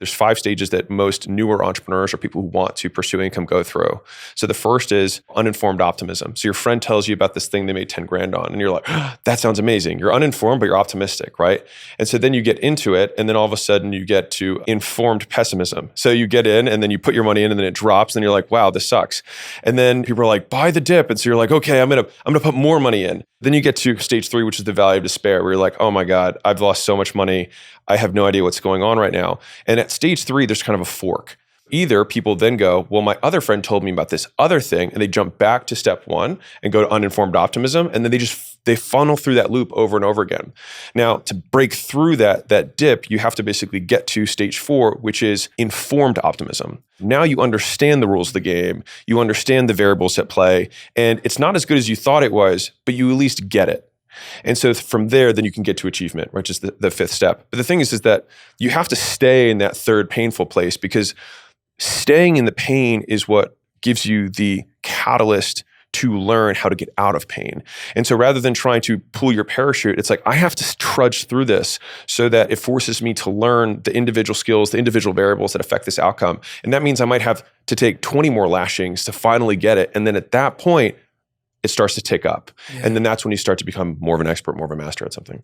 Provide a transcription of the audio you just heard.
There's 5 stages that most newer entrepreneurs or people who want to pursue income go through. So the first is uninformed optimism. So your friend tells you about this thing they made 10 grand on, and you're like, that sounds amazing. You're uninformed, but you're optimistic, right? And so then you get into it, and then all of a sudden you get to informed pessimism. So you get in, and then you put your money in, and then it drops, and you're like, wow, this sucks. And then people are like, buy the dip. And so you're like, okay, I'm gonna put more money in. Then you get to stage 3, which is the valley of despair, where you're like, oh my God, I've lost so much money. I have no idea what's going on right now. And at stage 3, there's kind of a fork. Either people then go, well, my other friend told me about this other thing, and they jump back to step 1 and go to uninformed optimism, and then they funnel through that loop over and over again. Now, to break through that dip, you have to basically get to stage 4, which is informed optimism. Now you understand the rules of the game, you understand the variables at play, and it's not as good as you thought it was, but you at least get it. And so from there, then you can get to achievement, which is the 5th step. But the thing is that you have to stay in that 3rd painful place, because staying in the pain is what gives you the catalyst to learn how to get out of pain. And so rather than trying to pull your parachute, it's like, I have to trudge through this so that it forces me to learn the individual skills, the individual variables that affect this outcome. And that means I might have to take 20 more lashings to finally get it. And then at that point, it starts to tick up. Yeah. And then that's when you start to become more of an expert, more of a master at something.